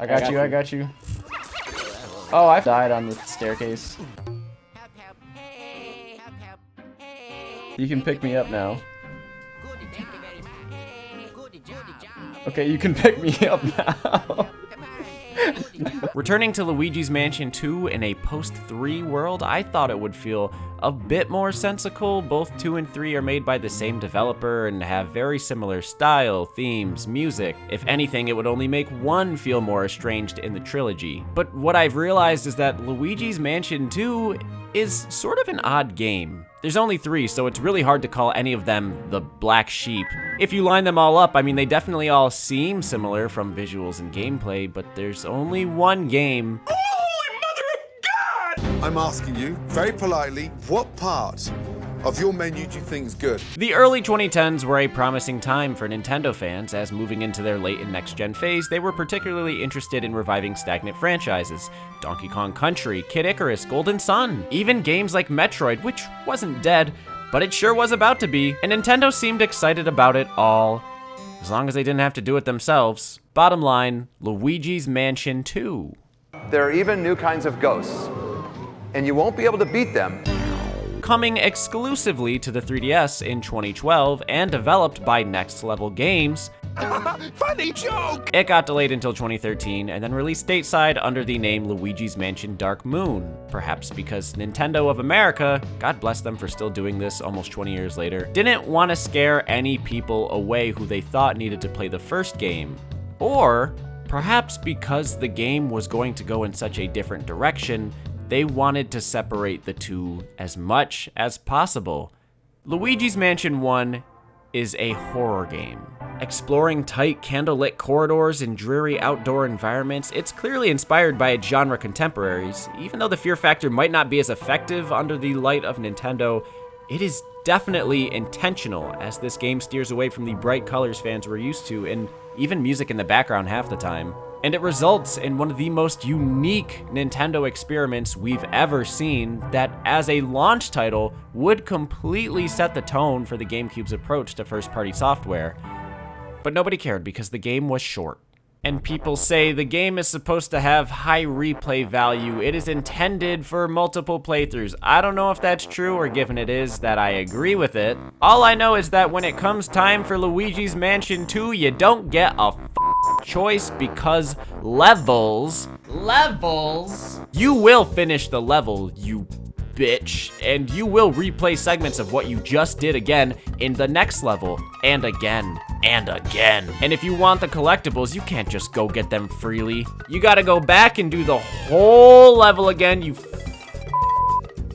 I got you. Oh, I died on the staircase. You can pick me up now. Okay, you can pick me up now. Returning to Luigi's Mansion 2 in a post-3 world, I thought it would feel a bit more sensical. Both 2 and 3 are made by the same developer and have very similar style, themes, music. If anything, it would only make 1 feel more estranged in the trilogy. But what I've realized is that Luigi's Mansion 2 is sort of an odd game. There's only 3, so it's really hard to call any of them the black sheep. If you line them all up, I mean, they definitely all seem similar from visuals and gameplay, but there's only 1 game. Holy mother of God! I'm asking you, very politely, what part of your menu do you think is good? The early 2010s were a promising time for Nintendo fans, as moving into their late and next-gen phase, they were particularly interested in reviving stagnant franchises. Donkey Kong Country, Kid Icarus, Golden Sun, even games like Metroid, which wasn't dead, but it sure was about to be, and Nintendo seemed excited about it all, as long as they didn't have to do it themselves. Bottom line, Luigi's Mansion 2. There are even new kinds of ghosts, and you won't be able to beat them. Coming exclusively to the 3DS in 2012 and developed by Next Level Games. Funny joke! It got delayed until 2013 and then released stateside under the name Luigi's Mansion Dark Moon. Perhaps because Nintendo of America, God bless them for still doing this almost 20 years later, didn't want to scare any people away who they thought needed to play the first game. Or perhaps because the game was going to go in such a different direction, they wanted to separate the two as much as possible. Luigi's Mansion 1 is a horror game. Exploring tight, candlelit corridors and dreary outdoor environments, it's clearly inspired by its genre contemporaries. Even though the fear factor might not be as effective under the light of Nintendo, it is definitely intentional, as this game steers away from the bright colors fans were used to, and even music in the background half the time. And it results in one of the most unique Nintendo experiments we've ever seen that, as a launch title, would completely set the tone for the GameCube's approach to first-party software. But nobody cared because the game was short. And people say the game is supposed to have high replay value. It is intended for multiple playthroughs. I don't know if that's true, or given it is, that I agree with it. All I know is that when it comes time for Luigi's Mansion 2, you don't get a choice, because levels, you will finish the level, you bitch, and you will replay segments of what you just did again in the next level, and again, and again. And if you want the collectibles, you can't just go get them freely. You gotta go back and do the whole level again, you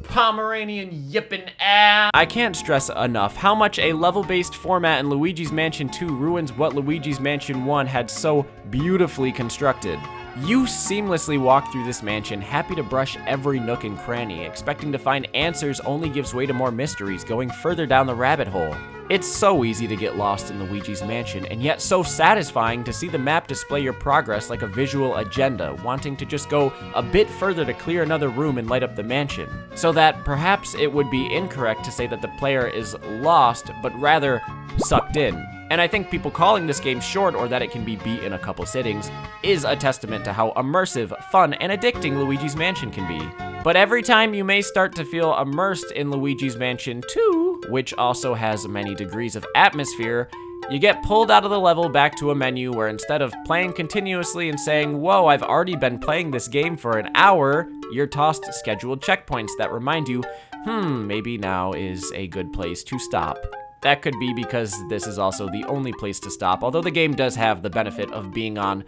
Pomeranian yippin' ass. I can't stress enough how much a level-based format in Luigi's Mansion 2 ruins what Luigi's Mansion 1 had so beautifully constructed. You seamlessly walk through this mansion, happy to brush every nook and cranny. Expecting to find answers only gives way to more mysteries, going further down the rabbit hole. It's so easy to get lost in Luigi's Mansion, and yet so satisfying to see the map display your progress like a visual agenda, wanting to just go a bit further to clear another room and light up the mansion. So that perhaps it would be incorrect to say that the player is lost, but rather sucked in. And I think people calling this game short, or that it can be beat in a couple sittings, is a testament to how immersive, fun, and addicting Luigi's Mansion can be. But every time you may start to feel immersed in Luigi's Mansion 2, which also has many degrees of atmosphere, you get pulled out of the level back to a menu where instead of playing continuously and saying, whoa, I've already been playing this game for an hour, you're tossed scheduled checkpoints that remind you, maybe now is a good place to stop. That could be because this is also the only place to stop, although the game does have the benefit of being on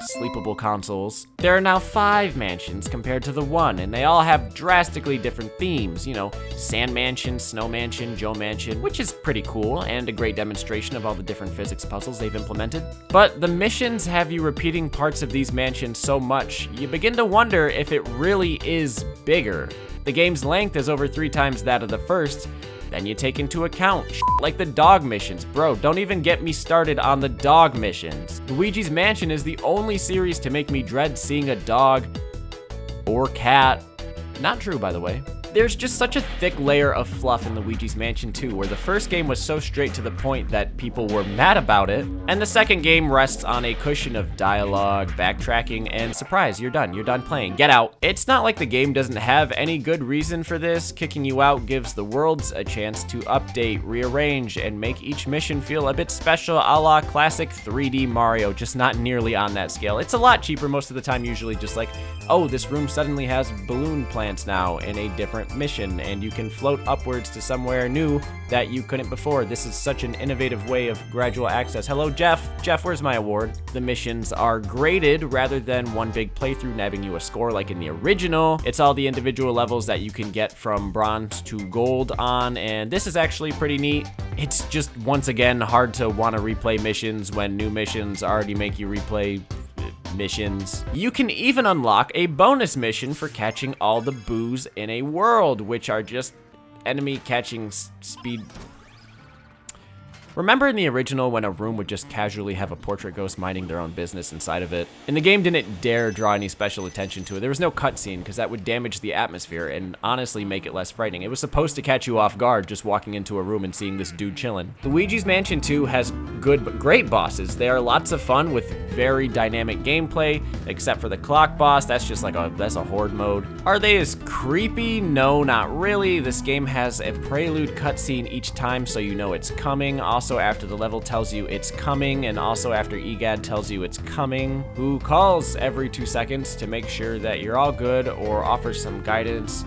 sleepable consoles. There are now 5 mansions compared to the 1, and they all have drastically different themes. You know, Sand Mansion, Snow Mansion, Joe Mansion, which is pretty cool and a great demonstration of all the different physics puzzles they've implemented. But the missions have you repeating parts of these mansions so much, you begin to wonder if it really is bigger. The game's length is over 3 times that of the first. Then you take into account like the dog missions. Bro, don't even get me started on the dog missions. Luigi's Mansion is the only series to make me dread seeing a dog or cat. Not true, by the way. There's just such a thick layer of fluff in Luigi's Mansion 2, where the first game was so straight to the point that people were mad about it, and the second game rests on a cushion of dialogue, backtracking, and surprise, you're done playing, get out. It's not like the game doesn't have any good reason for this. Kicking you out gives the worlds a chance to update, rearrange, and make each mission feel a bit special, a la classic 3D Mario, just not nearly on that scale. It's a lot cheaper most of the time, usually just like, oh, this room suddenly has balloon plants now in a different mission, and you can float upwards to somewhere new that you couldn't before. This is such an innovative way of gradual access. Hello, Jeff. Jeff, where's my award? The missions are graded rather than one big playthrough nabbing you a score like in the original. It's all the individual levels that you can get from bronze to gold on, and this is actually pretty neat. It's just, once again, hard to want to replay missions when new missions already make you replay missions. You can even unlock a bonus mission for catching all the boos in a world, which are just enemy catching speed. Remember in the original when a room would just casually have a portrait ghost minding their own business inside of it? And the game didn't dare draw any special attention to it. There was no cutscene because that would damage the atmosphere and honestly make it less frightening. It was supposed to catch you off guard just walking into a room and seeing this dude chilling. Luigi's Mansion 2 has good but great bosses. They are lots of fun with very dynamic gameplay, except for the clock boss. That's just like that's a horde mode. Are they as creepy? No, not really. This game has a prelude cutscene each time so you know it's coming. Also after the level tells you it's coming, and also after EGAD tells you it's coming, who calls every 2 seconds to make sure that you're all good or offers some guidance.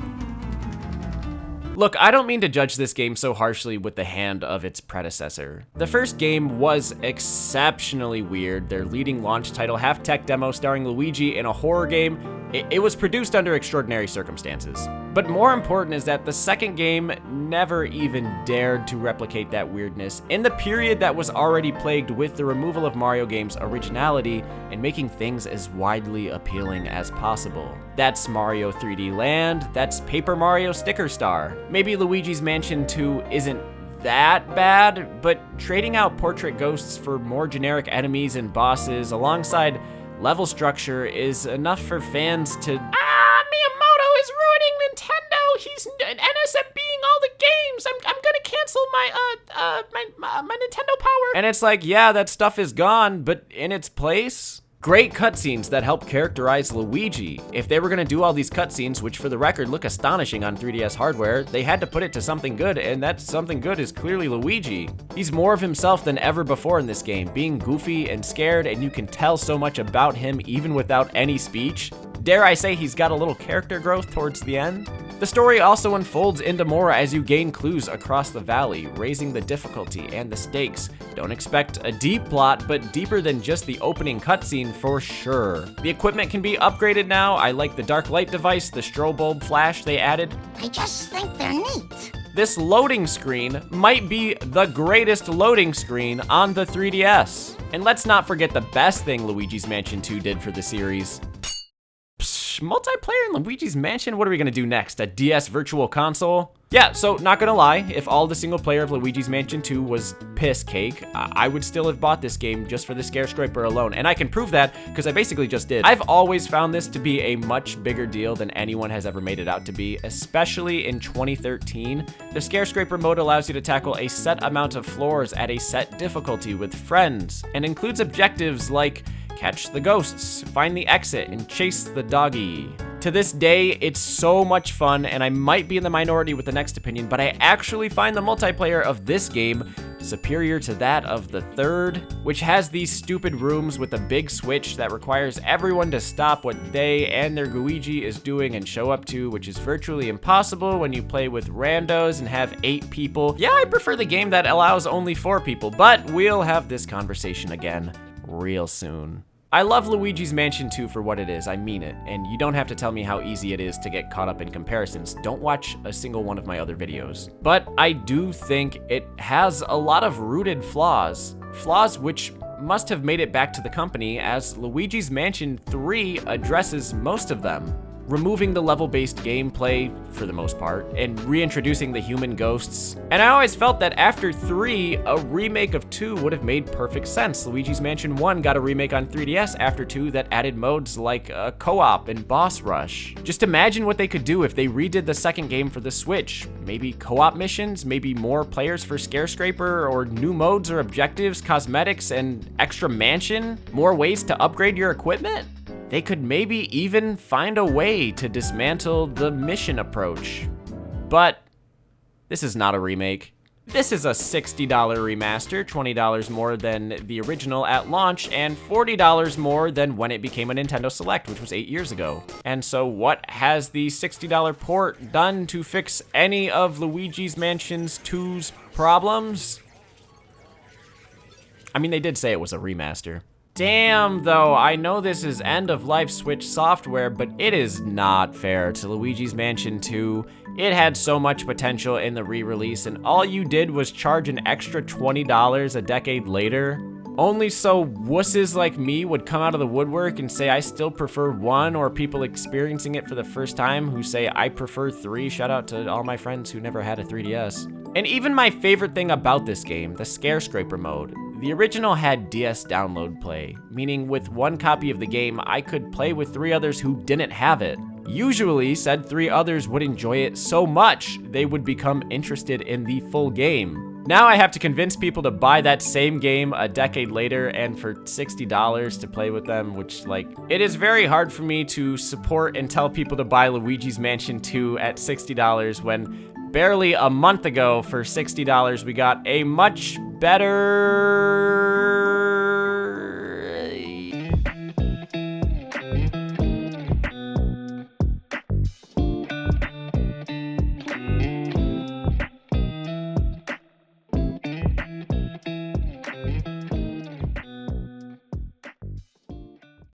Look, I don't mean to judge this game so harshly with the hand of its predecessor. The first game was exceptionally weird. Their leading launch title, half-tech demo starring Luigi in a horror game, it was produced under extraordinary circumstances. But more important is that the second game never even dared to replicate that weirdness in the period that was already plagued with the removal of Mario games' originality and making things as widely appealing as possible. That's Mario 3D Land, that's Paper Mario Sticker Star. Maybe Luigi's Mansion 2 isn't that bad, but trading out portrait ghosts for more generic enemies and bosses alongside level structure is enough for fans to Miyamoto is ruining Nintendo. He's NSFBing all the games. I'm gonna cancel my Nintendo Power. And it's like, yeah, that stuff is gone, but in its place, great cutscenes that help characterize Luigi. If they were gonna do all these cutscenes, which for the record look astonishing on 3DS hardware, they had to put it to something good, and that something good is clearly Luigi. He's more of himself than ever before in this game, being goofy and scared, and you can tell so much about him even without any speech. Dare I say he's got a little character growth towards the end? The story also unfolds into more as you gain clues across the valley, raising the difficulty and the stakes. Don't expect a deep plot, but deeper than just the opening cutscene for sure. The equipment can be upgraded now. I like the dark light device, the strobe bulb flash they added. I just think they're neat. This loading screen might be the greatest loading screen on the 3DS. And let's not forget the best thing Luigi's Mansion 2 did for the series. Multiplayer in Luigi's Mansion? What are we gonna do next? A DS Virtual Console? Yeah, so not gonna lie, if all the single player of Luigi's Mansion 2 was piss cake, I would still have bought this game just for the Scare Scraper alone. And I can prove that because I basically just did. I've always found this to be a much bigger deal than anyone has ever made it out to be, especially in 2013. The Scare Scraper mode allows you to tackle a set amount of floors at a set difficulty with friends, and includes objectives like catch the ghosts, find the exit, and chase the doggy. To this day, it's so much fun, and I might be in the minority with the next opinion, but I actually find the multiplayer of this game superior to that of the third, which has these stupid rooms with a big switch that requires everyone to stop what they and their Luigi is doing and show up to, which is virtually impossible when you play with randos and have 8 people. Yeah, I prefer the game that allows only 4 people, but we'll have this conversation again real soon. I love Luigi's Mansion 2 for what it is, I mean it, and you don't have to tell me how easy it is to get caught up in comparisons. Don't watch a single one of my other videos. But I do think it has a lot of rooted flaws which must have made it back to the company, as Luigi's Mansion 3 addresses most of them. removing the level-based gameplay for the most part, and reintroducing the human ghosts. And I always felt that after 3, a remake of 2 would have made perfect sense. Luigi's Mansion 1 got a remake on 3DS after 2 that added modes like co-op and boss rush. Just imagine what they could do if they redid the second game for the Switch. Maybe co-op missions, maybe more players for Scarescraper, or new modes or objectives, cosmetics, and extra mansion, more ways to upgrade your equipment? They could maybe even find a way to dismantle the mission approach. But this is not a remake. This is a $60 remaster, $20 more than the original at launch, and $40 more than when it became a Nintendo Select, which was 8 years ago. And so what has the $60 port done to fix any of Luigi's Mansion 2's problems? I mean, they did say it was a remaster. Damn, though, I know this is end-of-life Switch software, but it is not fair to Luigi's Mansion 2. It had so much potential in the re-release, and all you did was charge an extra $20 a decade later. Only so wusses like me would come out of the woodwork and say I still prefer 1, or people experiencing it for the first time who say I prefer 3. Shout out to all my friends who never had a 3DS. And even my favorite thing about this game, the Scarescraper mode. The original had DS download play, meaning with 1 copy of the game, I could play with 3 others who didn't have it. Usually, said 3 others would enjoy it so much, they would become interested in the full game. Now I have to convince people to buy that same game a decade later and for $60 to play with them, which, like, it is very hard for me to support and tell people to buy Luigi's Mansion 2 at $60 when barely a month ago for $60 we got a much better